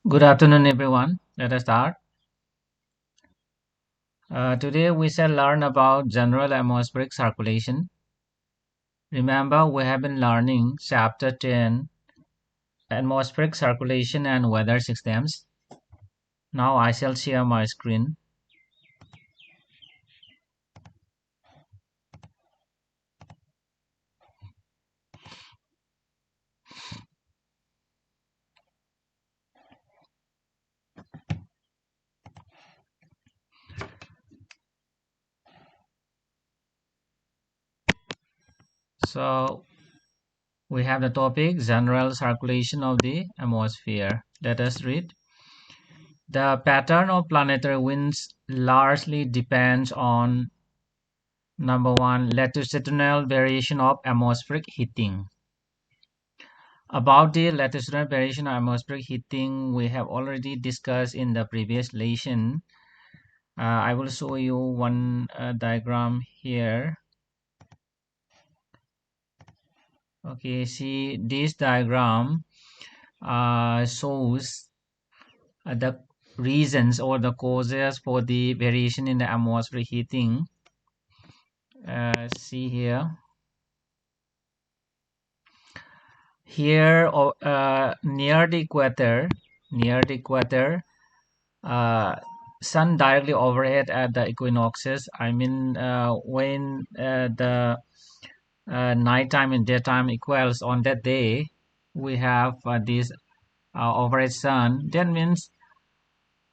Good afternoon, everyone. Let us start. Today, we shall learn about general atmospheric circulation. Remember, we have been learning Chapter 10, Atmospheric Circulation and Weather Systems. Now, I shall share my screen. So, we have the topic General Circulation of the Atmosphere. Let us read. The pattern of planetary winds largely depends on number one, latitudinal variation of atmospheric heating. About the latitudinal variation of atmospheric heating, we have already discussed in the previous lesson. I will show you one diagram here. Okay, see this diagram shows the reasons or the causes for the variation in the atmospheric heating. See here. Here, near the equator, uh, sun directly overhead at the equinoxes. I mean, when the nighttime and daytime equals on that day, we have this overhead sun. That means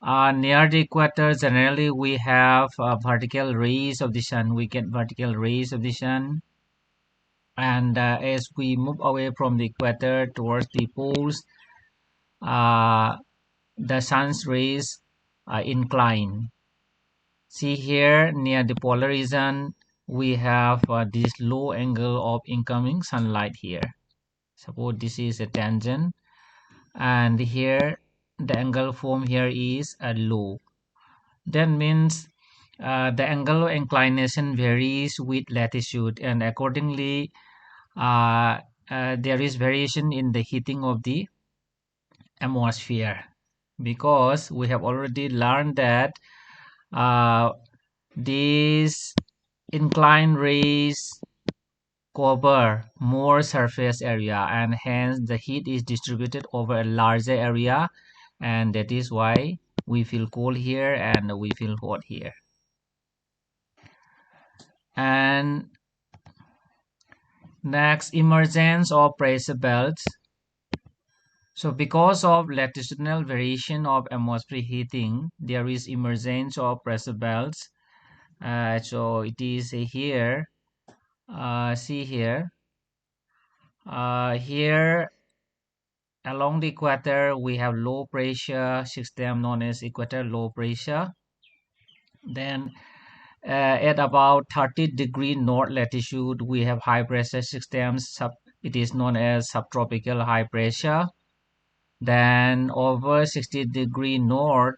near the equator, generally we have vertical rays of the sun. We get vertical rays of the sun. And as we move away from the equator towards the poles, uh, the sun's rays incline. See here near the polar region, we have this low angle of incoming sunlight here. Suppose this is a tangent, and here the angle form here is a low. That means the angle of inclination varies with latitude, and accordingly, there is variation in the heating of the atmosphere. Because we have already learned that uh, these inclined rays cover more surface area, and hence the heat is distributed over a larger area, and that is why we feel cold here and we feel hot here. And next, emergence of pressure belts. So because of latitudinal variation of atmospheric heating, there is emergence of pressure belts. So it is here. See here. Here along the equator, we have low pressure system known as equator low pressure. Then at about 30-degree north latitude, we have high pressure systems. It is known as subtropical high pressure. Then over 60-degree north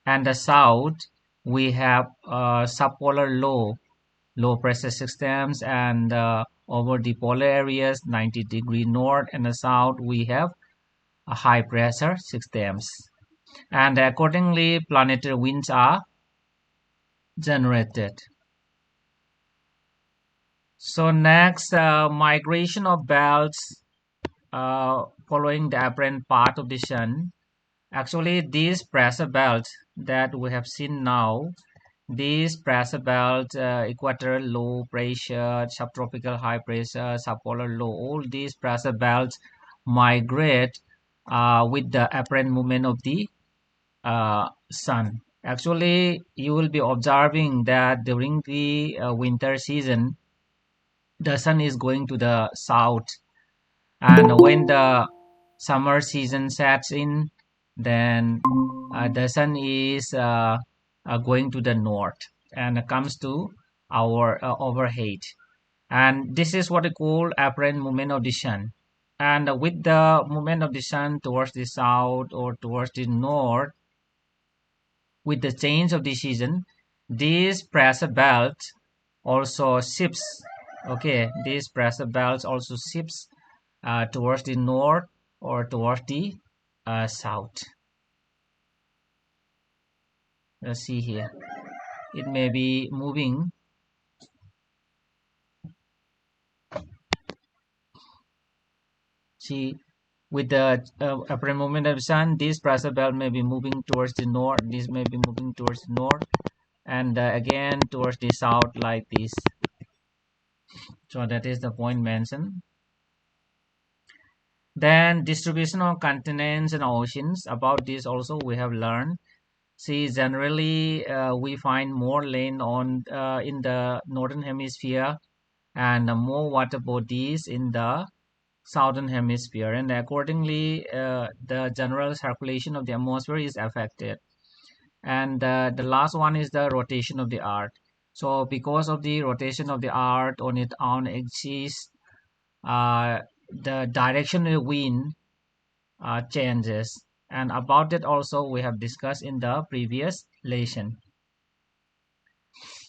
and the south, we have subpolar low pressure systems, and over the polar areas 90-degree north and the south, we have high pressure systems, and accordingly planetary winds are generated. So next, migration of belts following the apparent path of the sun. Actually, these pressure belts that we have seen now, these pressure belts, equatorial low pressure, subtropical high pressure, subpolar low, all these pressure belts migrate with the apparent movement of the sun. Actually, you will be observing that during the winter season, the sun is going to the south, and when the summer season sets in, then the sun is going to the north and comes to our overhead. And this is what we call apparent movement of the sun. And with the movement of the sun towards the south or towards the north, with the change of the season, this pressure belt also shifts. Okay, this pressure belt also shifts towards the north or towards the south. Let's see here. It may be moving. See, with the apparent movement of the sun, this pressure belt may be moving towards the north. This may be moving towards the north, and again towards the south, like this. So that is the point mentioned. Then distribution of continents and oceans. About this also we have learned. See, generally we find more land on in the northern hemisphere and more water bodies in the southern hemisphere, and accordingly the general circulation of the atmosphere is affected. And the last one is the rotation of the earth. So because of the rotation of the earth on its own axis, the direction of the wind changes, and about that also we have discussed in the previous lesson.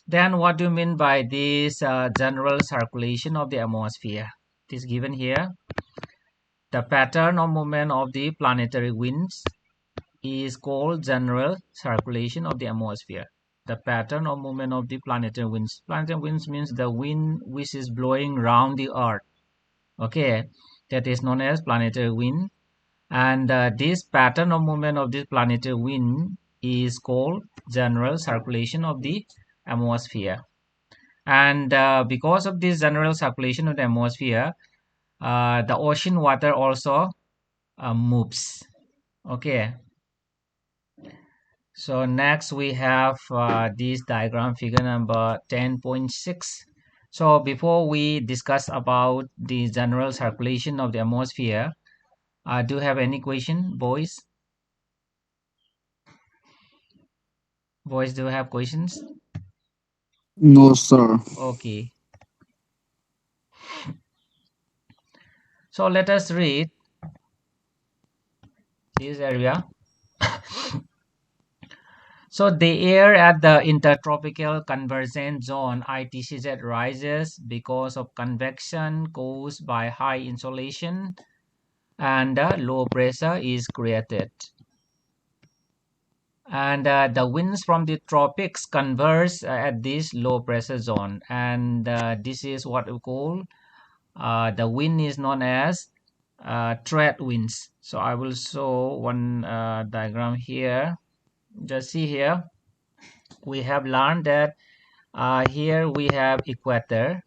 Then what do you mean by this general circulation of the atmosphere? It is given here. The pattern or movement of the planetary winds is called general circulation of the atmosphere. The pattern or movement of the planetary winds. Planetary winds means the wind which is blowing around the earth. Okay, that is known as planetary wind. And this pattern or movement of this planetary wind is called general circulation of the atmosphere. And because of this general circulation of the atmosphere, the ocean water also moves. Okay. So next we have this diagram, figure number 10.6. So before we discuss about the general circulation of the atmosphere, do you have any question, boys? Boys, do you have questions? No, sir. Okay. So let us read this area. So the air at the intertropical convergence zone ITCZ rises because of convection caused by high insolation, and low pressure is created. And the winds from the tropics converge at this low pressure zone, and this is what we call the wind is known as trade winds. So I will show one diagram here. Just see here, we have learned that here we have equator.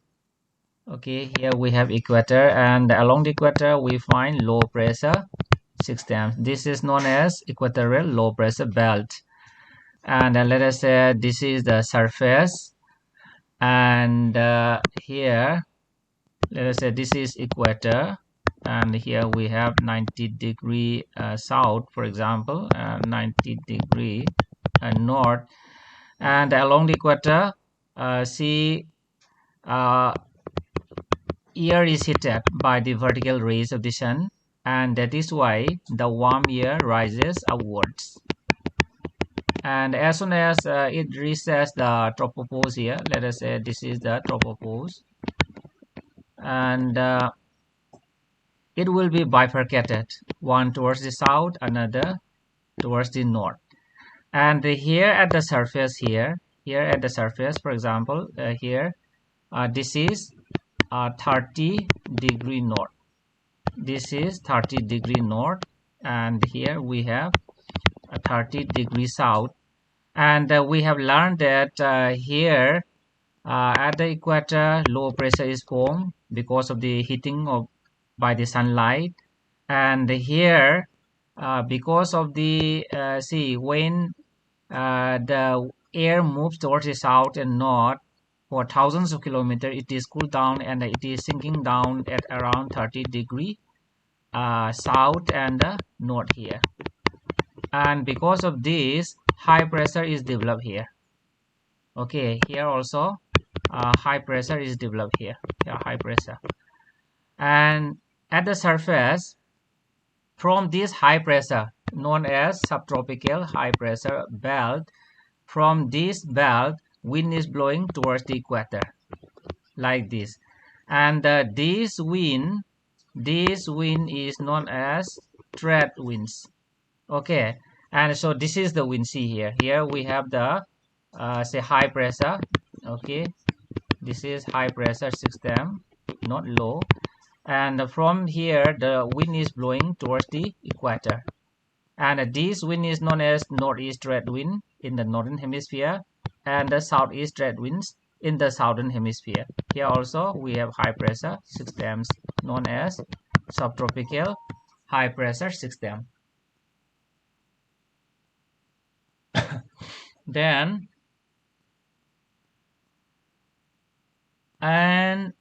Okay, here we have equator, and along the equator we find low pressure systems. This is known as equatorial low pressure belt. And let us say this is the surface, and here let us say this is equator, and here we have 90-degree south, for example, 90-degree north. And along the equator, see, air is heated by the vertical rays of the sun, and that is why the warm air rises upwards. And as soon as it reaches the tropopause here, let us say this is the tropopause, and it will be bifurcated, one towards the south, another towards the north. And here at the surface, here at the surface, for example, here this is 30-degree north. This is 30-degree north, and here we have 30-degree south. And we have learned that here at the equator, low pressure is formed because of the heating of by the sunlight. And here, because of the see, when the air moves towards the south and north for thousands of kilometers, it is cooled down and it is sinking down at around 30-degree south and north here. And because of this, high pressure is developed here. Okay, here also high pressure is developed here. High pressure. And at the surface, from this high pressure known as subtropical high pressure belt, from this belt wind is blowing towards the equator like this. And this wind is known as trade winds. Okay, And so this is the wind. See here. Here we have the say high pressure. Okay, this is high pressure system, not low. And from here, the wind is blowing towards the equator. And this wind is known as northeast trade wind in the northern hemisphere, and the southeast trade winds in the southern hemisphere. Here also we have high pressure systems known as subtropical high pressure system. Then and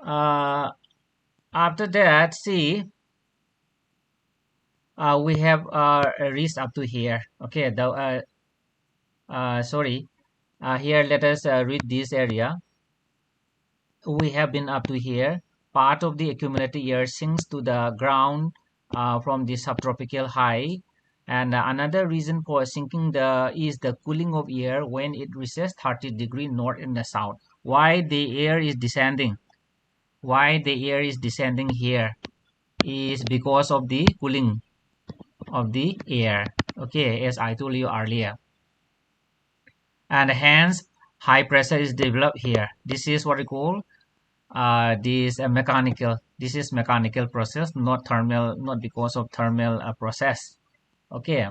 after that, see, we have reached up to here. Okay, the sorry, here let us read this area. We have been up to here. Part of the accumulated air sinks to the ground from the subtropical high. And another reason for sinking is the cooling of air when it reaches 30-degree north in the south. Why the air is descending? Why the air is descending here is because of the cooling of the air. Okay, as I told you earlier. And hence high pressure is developed here. This is what we call mechanical. This is mechanical process, not thermal, not because of thermal process. Okay.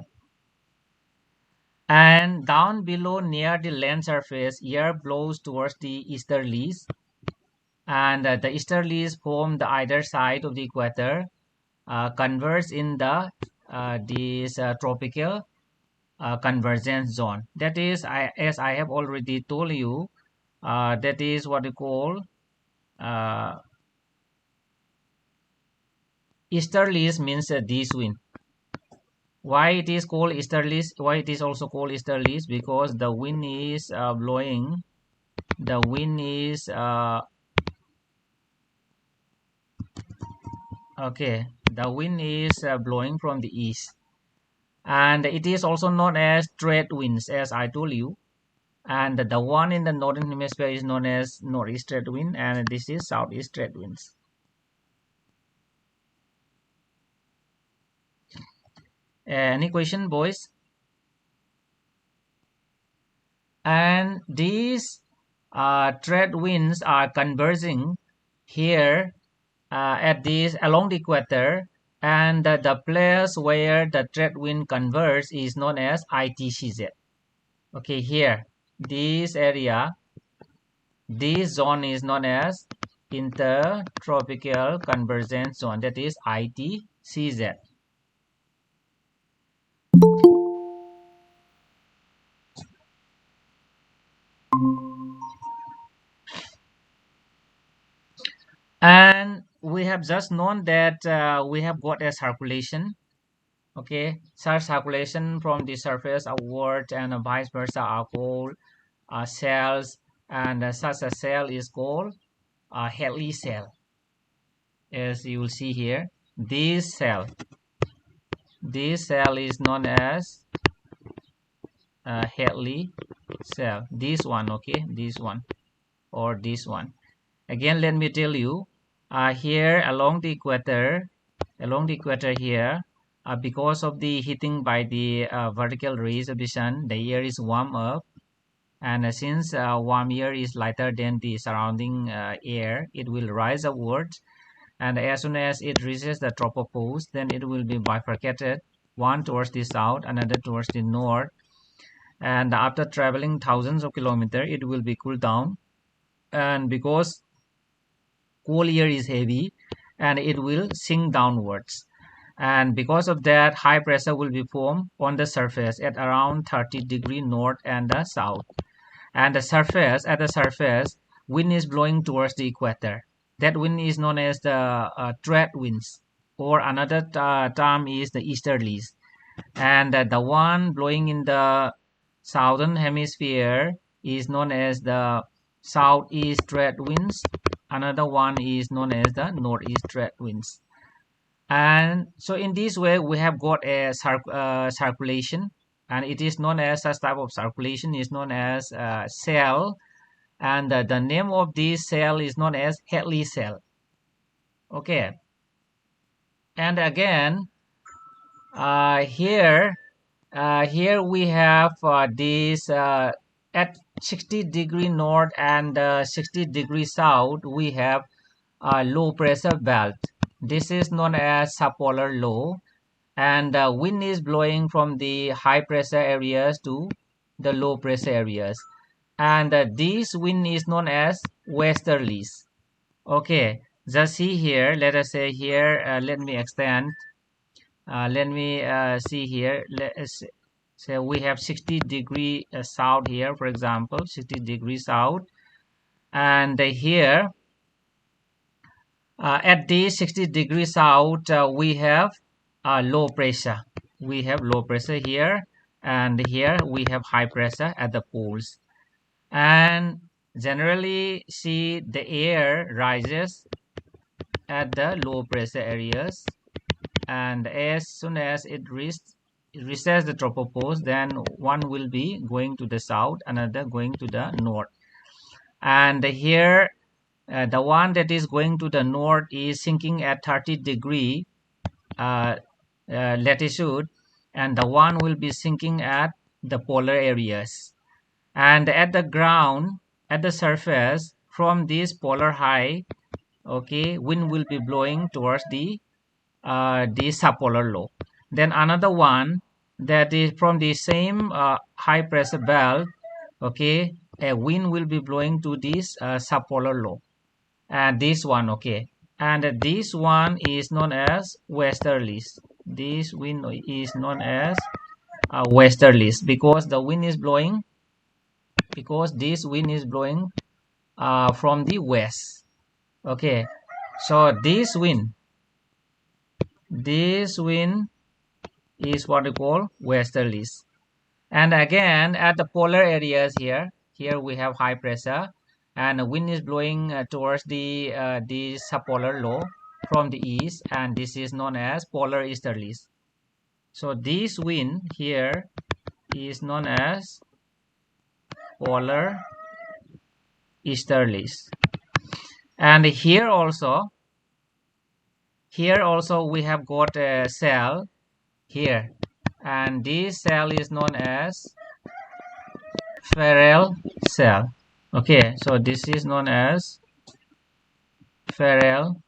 And down below near the land surface, air blows towards the easterlies, and the easterlies form the either side of the equator, converge in the this tropical convergence zone. That is, as I have already told you, that is what we call easterlies means this wind. Why it is called easterlies? Why it is also called easterlies? Because the wind is blowing. The wind is okay. The wind is blowing from the east, and it is also known as trade winds, as I told you. And the one in the northern hemisphere is known as northeast trade wind, and this is southeast trade winds. Any question, boys? And these trade winds are converging here at this along the equator, and the place where the trade wind converges is known as ITCZ. Okay, here, this area, this zone is known as intertropical convergence zone, that is ITCZ. And we have just known that we have got a circulation. Okay, such circulation from the surface outward and vice versa are called cells, and such a cell is called a Hadley cell. As you will see here, this cell is known as Hadley cell. This one, okay, this one or this one. Again, let me tell you, here along the equator here, because of the heating by the vertical rays of the sun, the air is warm up, and since warm air is lighter than the surrounding air, it will rise upwards, and as soon as it reaches the tropopause, then it will be bifurcated, one towards the south, another towards the north, and after traveling thousands of kilometers, it will be cooled down, and because cool air is heavy, and it will sink downwards, and because of that, high pressure will be formed on the surface at around 30-degree north and the south, and at the surface wind is blowing towards the equator. That wind is known as the trade winds, or another term is the easterlies, and the one blowing in the southern hemisphere is known as the southeast trade winds. Another one is known as the northeast trade winds. And so in this way we have got a circulation, and it is known as such type of circulation is known as cell, and the name of this cell is known as Hadley cell. Okay, and again here here we have this at 60° north and 60° south. We have a low pressure belt. This is known as subpolar low, and wind is blowing from the high pressure areas to the low pressure areas, and this wind is known as westerlies. Okay, just see here. Let us say here. Let me extend. Let me see here. Let us say we have 60° south here, for example, 60° south, and here at the 60° south we have low pressure. We have low pressure here, and here we have high pressure at the poles. And generally, see, the air rises at the low pressure areas, and as soon as it reaches the tropopause, then one will be going to the south, another going to the north. And here the one that is going to the north is sinking at 30° latitude, and the one will be sinking at the polar areas. And at the ground, at the surface, from this polar high, okay, wind will be blowing towards the subpolar low. Then another one that is from the same high pressure belt, okay, a wind will be blowing to this subpolar low, and this one, okay, and this one is known as westerlies. This wind is known as westerlies because the wind is blowing, because this wind is blowing from the west. Okay, so this wind is what we call westerlies. And again, at the polar areas here we have high pressure, and the wind is blowing towards the subpolar low from the east, and this is known as polar easterlies. So this wind here is known as polar easterlies. And here also we have got a cell here, and this cell is known as Ferrel cell. Okay, so this is known as Ferrel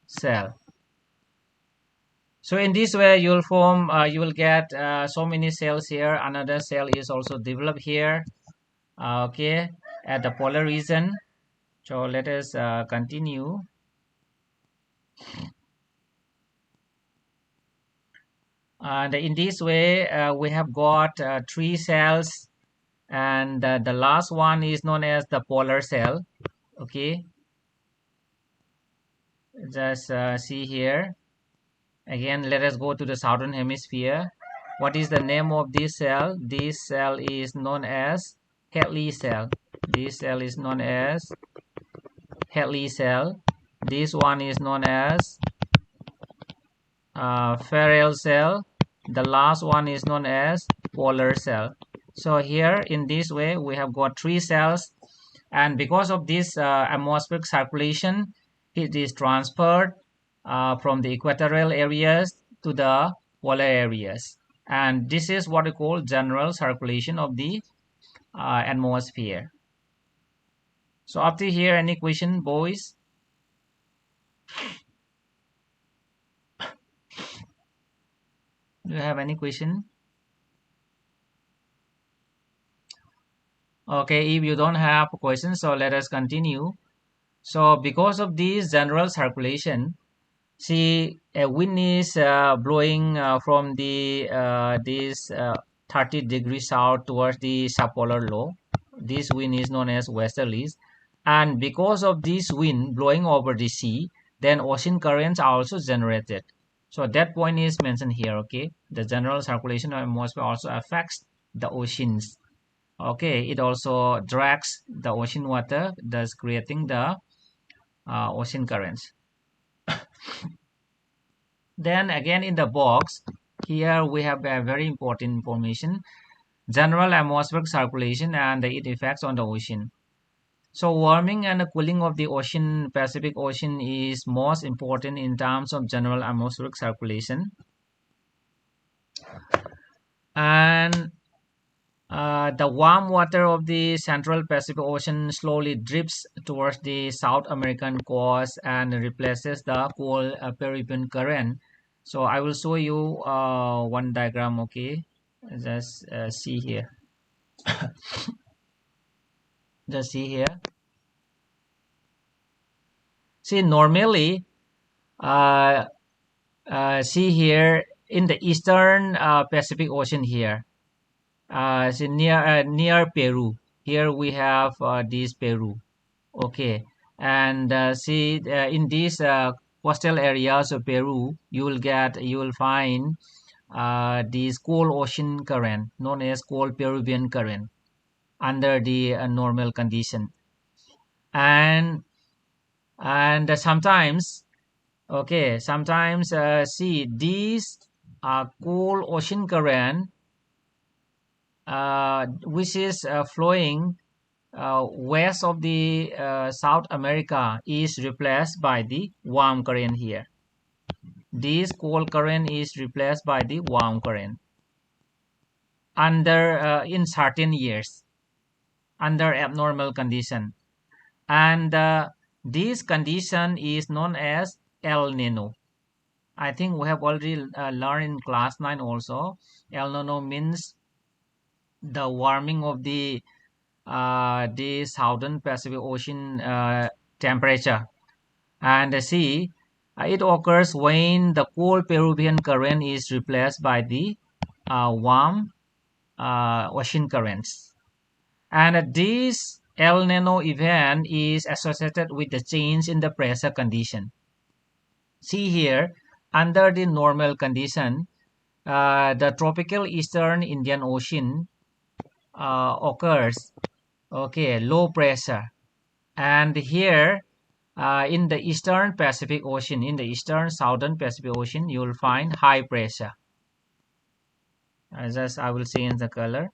cell. So in this way you will form you will get so many cells here. Another cell is also developed here, okay, at the polar region. So let us continue. And in this way we have got 3 cells, and the last one is known as the polar cell. Okay, just see here. Again, let us go to the southern hemisphere. What is the name of this cell? This cell is known as Hadley cell. This cell is known as Hadley cell. This one is known as Ferrel cell. The last one is known as polar cell. So here in this way we have got 3 cells, and because of this atmospheric circulation, it is transferred from the equatorial areas to the polar areas, and this is what we call general circulation of the atmosphere. So up to here, any question, boys? Do you have any question? Okay, if you don't have a question, so let us continue. So because of this general circulation, see, a wind is blowing from the this 30° south towards the subpolar low. This wind is known as westerlies, and because of this wind blowing over the sea, then ocean currents are also generated. So that point is mentioned here. Okay, the general circulation of atmosphere also affects the oceans. Okay, it also drags the ocean water, thus creating the ocean currents. Then again in the box here we have a very important information: general atmospheric circulation and its effects on the ocean. So warming and cooling of the ocean, Pacific Ocean, is most important in terms of general atmospheric circulation. and the warm water of the Central Pacific Ocean slowly drifts towards the South American coast and replaces the cold Peruvian current. So I will show you one diagram. Okay, just see here. Just see here. See, normally, uh, see here in the Eastern Pacific Ocean here. See near Peru. Here we have this Peru. Okay, and see in these coastal areas of Peru, you will find this cold ocean current known as cold Peruvian current under the normal condition, and sometimes sometimes see these cold ocean current which is flowing west of the South America is replaced by the warm current here. This cold current is replaced by the warm current under in certain years under abnormal condition, and this condition is known as El Nino. I think we have already learned in class 9 also. El Nino means the warming of the southern Pacific Ocean temperature. And see, it occurs when the cold Peruvian current is replaced by the warm ocean currents. And this El Nino event is associated with the change in the pressure condition. See here, under the normal condition, the tropical eastern Indian Ocean occurs, okay, low pressure. And here in the eastern Pacific Ocean, in the eastern southern Pacific Ocean, you will find high pressure. As I will see in the color,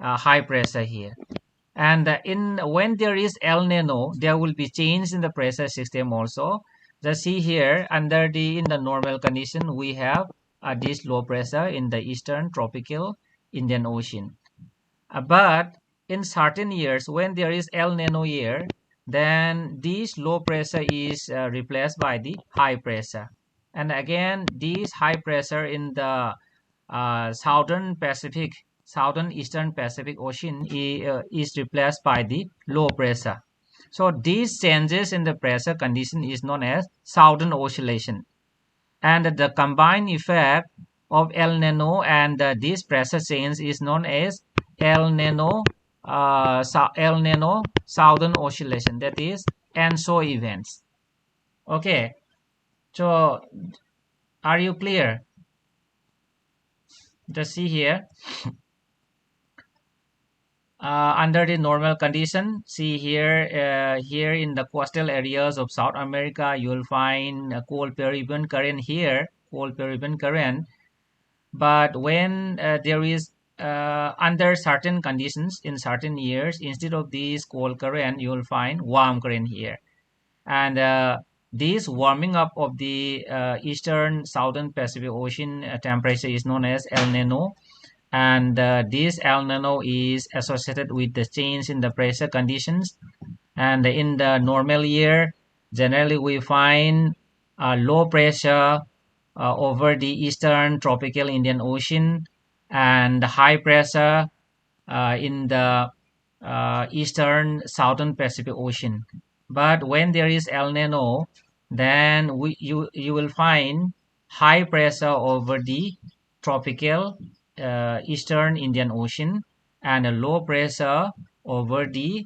high pressure here. And in when there is El Nino, there will be change in the pressure system also. Just see here under the in the normal condition we have this low pressure in the eastern tropical Indian Ocean. But in certain years, when there is El Nino year, then this low pressure is replaced by the high pressure. And again, this high pressure in the southern eastern Pacific Ocean is replaced by the low pressure. So these changes in the pressure condition is known as southern oscillation. And the combined effect of El Nino and this pressure change is known as El Nino El Nino southern oscillation, that is ENSO events. Okay, so are you clear? Just see here. Under the normal condition, see here here in the coastal areas of South America, you will find a cold Peruvian current here, cold Peruvian current. But when there is under certain conditions in certain years, instead of this cold current, you will find warm current here. And this warming up of the eastern southern Pacific Ocean temperature is known as El Nino. And this El Nino is associated with the change in the pressure conditions. And in the normal year, generally we find low pressure over the eastern tropical Indian Ocean and high pressure in the eastern southern Pacific Ocean. But when there is El Nino, then you will find high pressure over the tropical eastern Indian Ocean and a low pressure over the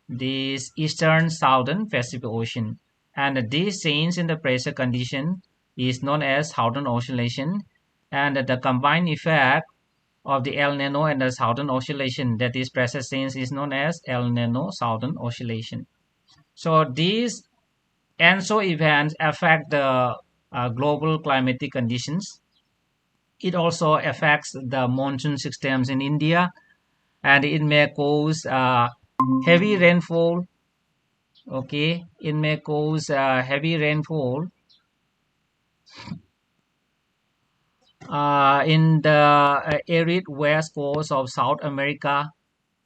this eastern southern Pacific Ocean. And this change in the pressure condition is known as southern oscillation, and the combined effect of the El Nino and the southern oscillation, that is pressure change, is known as El Nino southern oscillation. So these ENSO events affect the global climatic conditions. It also affects the monsoon systems in India, and it may cause heavy rainfall. Okay, it may cause heavy rainfall in the arid west coast of South America,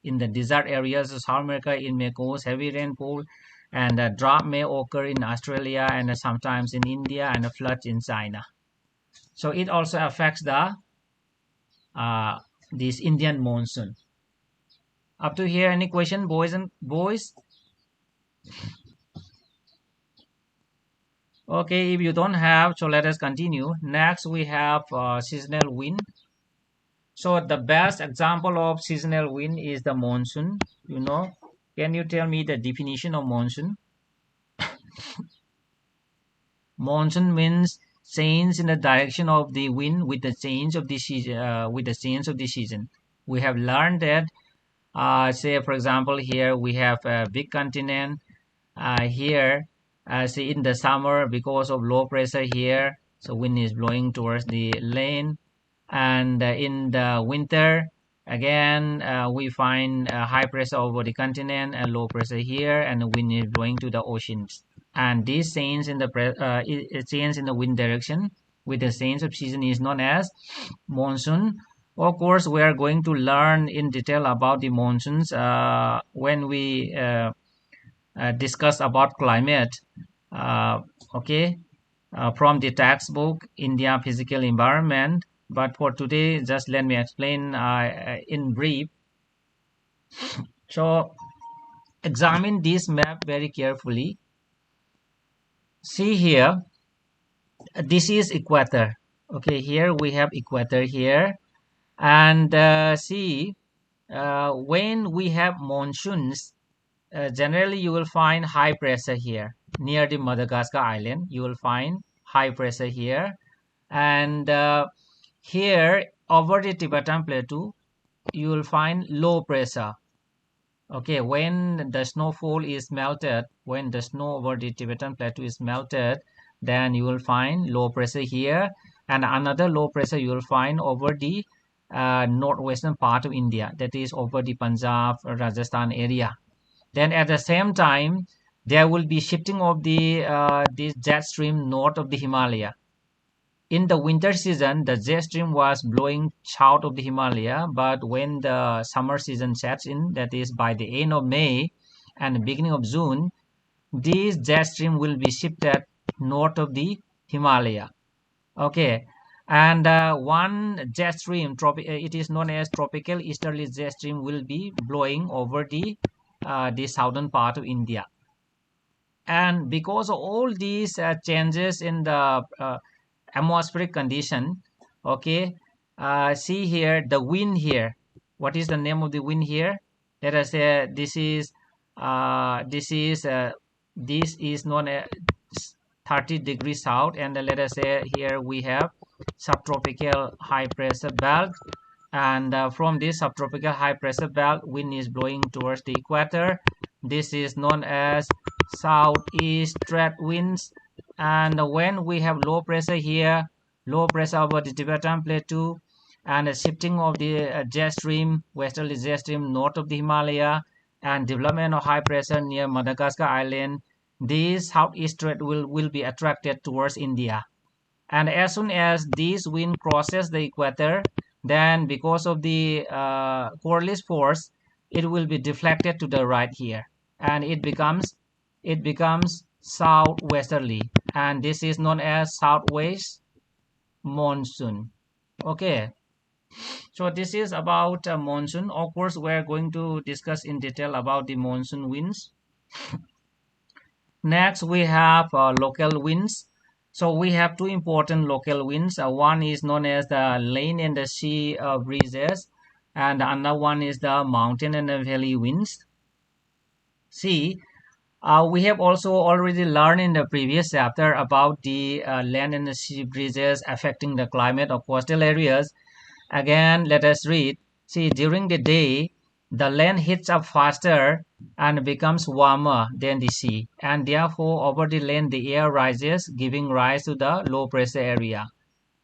in the desert areas of South America, it may cause heavy rainfall, and a drought may occur in Australia and sometimes in India, and a flood in China. So it also affects the this Indian monsoon. Up to here, any question, boys and boys? Okay, if you don't have, so let us continue. Next, we have seasonal wind. So the best example of seasonal wind is the monsoon. You know, can you tell me the definition of monsoon? Monsoon means change in the direction of the wind with the change of the season. With the change of the season, we have learned that. Say, for example, here we have a big continent. Here, say in the summer, because of low pressure here, so wind is blowing towards the land. And in the winter, again, we find high pressure over the continent and low pressure here, and the wind is blowing to the oceans. And this change in the change in the wind direction with the change of season is known as monsoon. Of course, we are going to learn in detail about the monsoons when we discuss about climate. Okay, from the textbook India Physical Environment. But for today, just let me explain in brief. So examine this map very carefully. See here, this is equator. Okay, here we have equator here, and see when we have monsoons, generally you will find high pressure here near the Madagascar island. You will find high pressure here, and here over the Tibetan plateau you will find low pressure. Okay, when the snowfall is melted, when the snow over the Tibetan plateau is melted, then you will find low pressure here, and another low pressure you will find over the northwestern part of India, that is over the Punjab, Rajasthan area. Then at the same time, there will be shifting of the this jet stream north of the Himalaya. In the winter season, the jet stream was blowing south of the Himalaya, but when the summer season sets in, that is by the end of May and the beginning of June, this jet stream will be shifted north of the Himalaya. Okay, and one jet stream, it is known as tropical easterly jet stream, will be blowing over the southern part of India. And because of all these changes in the atmospheric condition, okay, see here the wind here. What is the name of the wind here? Let us say this is this is known as 30 degrees south, and let us say here we have subtropical high pressure belt, and from this subtropical high pressure belt, wind is blowing towards the equator. This is known as southeast trade winds. And when we have low pressure here, low pressure over the Tibetan plateau, and a shifting of the jet stream, westerly jet stream north of the Himalaya, and development of high pressure near Madagascar island, these southeast trade will be attracted towards India. And as soon as this wind crosses the equator, then because of the Coriolis force, it will be deflected to the right here, and it becomes southwesterly, and this is known as southwest monsoon. Okay, so this is about monsoon. Of course, we're going to discuss in detail about the monsoon winds. Next, we have local winds. So we have two important local winds. One is known as the land and the sea breezes, and another one is the mountain and the valley winds. See, we have also already learned in the previous chapter about the land and the sea breezes affecting the climate of coastal areas. Again, let us read. See, during the day, the land heats up faster and becomes warmer than the sea, and therefore over the land the air rises, giving rise to the low pressure area.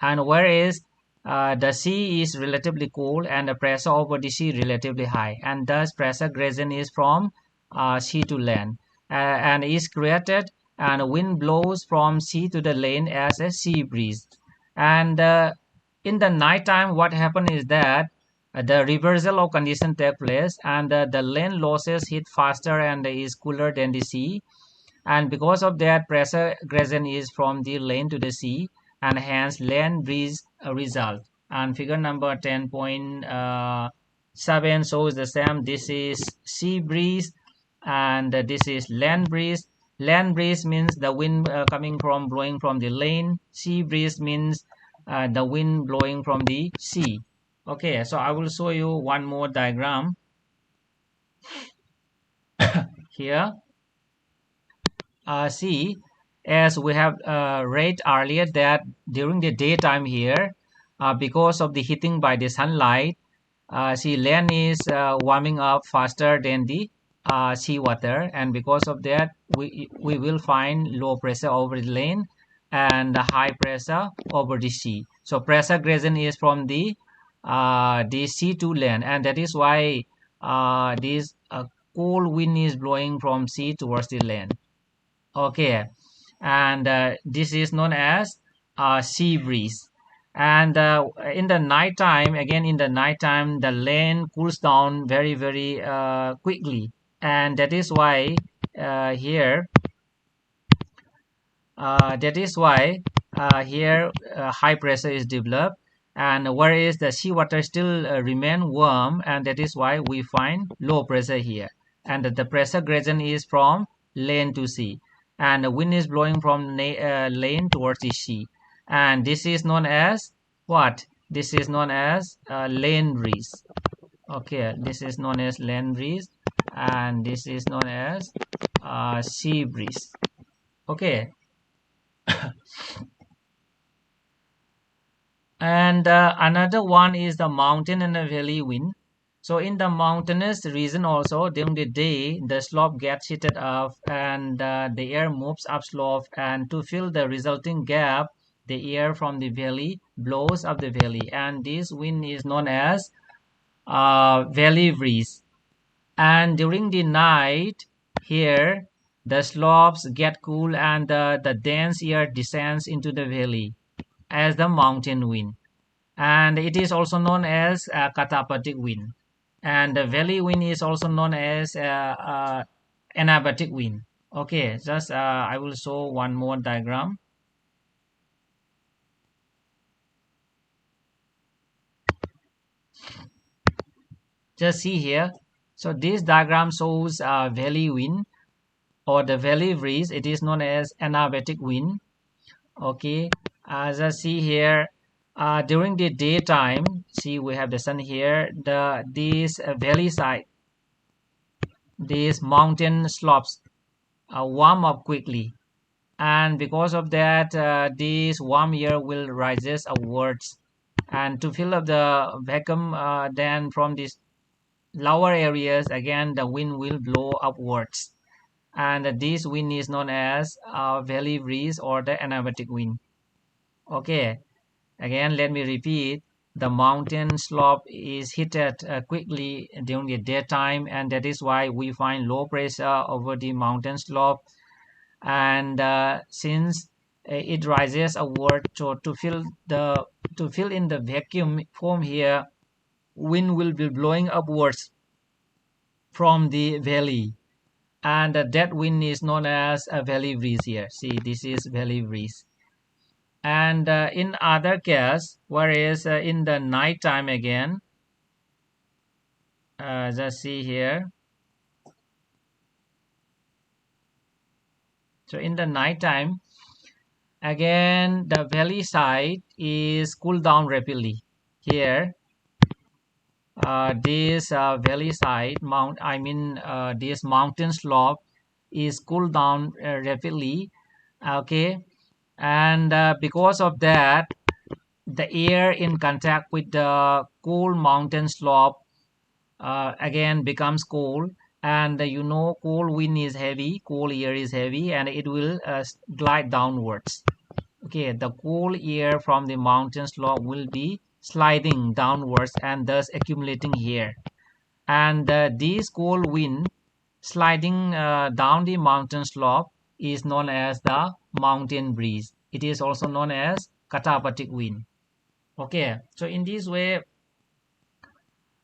And whereas the sea is relatively cool and the pressure over the sea relatively high, and thus pressure gradient is from sea to land, and is created, and wind blows from sea to the land as a sea breeze. And in the night time, what happens is that the reversal of condition take place, and the land losses hit faster and is cooler than the sea, and because of that, pressure gradient is from the land to the sea, and hence land breeze result. And figure number 10.7 shows the same. This is sea breeze, and this is land breeze. Land breeze means the wind coming from blowing from the land. Sea breeze means the wind blowing from the sea. Okay, so I will show you one more diagram here. See, as we have read earlier, that during the daytime here, because of the heating by the sunlight, see, land is warming up faster than the seawater, and because of that, we will find low pressure over the land and high pressure over the sea. So pressure gradient is from the sea to land, and that is why this cold wind is blowing from sea towards the land. Okay, and this is known as sea breeze. And in the night time, again in the night time, the land cools down very quickly, and that is why here here high pressure is developed, and whereas the seawater still remain warm, and that is why we find low pressure here, and the pressure gradient is from land to sea, and the wind is blowing from land towards the sea, and this is known as what? This is known as land breeze. Okay, this is known as land breeze, and this is known as sea breeze. Okay. And another one is the mountain and the valley wind. So in the mountainous region also, during the day, the slope gets heated up, and the air moves upslope, and to fill the resulting gap, the air from the valley blows up the valley, and this wind is known as valley breeze. And during the night here, the slopes get cool, and the dense air descends into the valley as the mountain wind, and it is also known as katapatic wind, and the valley wind is also known as anabatic wind. Okay, just I will show one more diagram. Just see here. So this diagram shows valley wind or the valley breeze. It is known as anabatic wind. Okay, as I see here, during the daytime, see, we have the sun here, this valley side, these mountain slopes warm up quickly, and because of that, this warm air will rises upwards, and to fill up the vacuum, then from these lower areas, again the wind will blow upwards, and this wind is known as valley breeze or the anabatic wind. Okay, again let me repeat. The mountain slope is heated quickly during the daytime, and that is why we find low pressure over the mountain slope, and since it rises upward, to fill in the vacuum form here, wind will be blowing upwards from the valley, and that wind is known as a valley breeze here. See, this is valley breeze. And in other case, whereas in the night time, again, just see here. So in the night time, again the valley side is cooled down rapidly here. This valley side this mountain slope is cooled down rapidly. Okay, and because of that, the air in contact with the cool mountain slope again becomes cold, and cold wind is heavy, cold air is heavy, and it will glide downwards. Okay, the cool air from the mountain slope will be sliding downwards and thus accumulating here, and this cold wind sliding down the mountain slope is known as the mountain breeze. It is also known as katapatic wind. Okay, so in this way,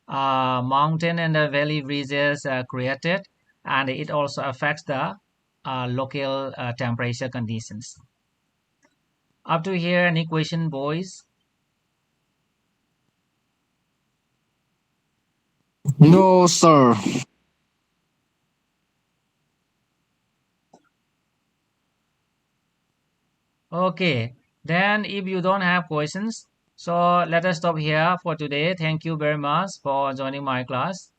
mountain and the valley regions are created, and it also affects the local temperature conditions. Up to here, any question, boys? No, sir. Okay, then if you don't have questions, so let us stop here for today. Thank you very much for joining my class.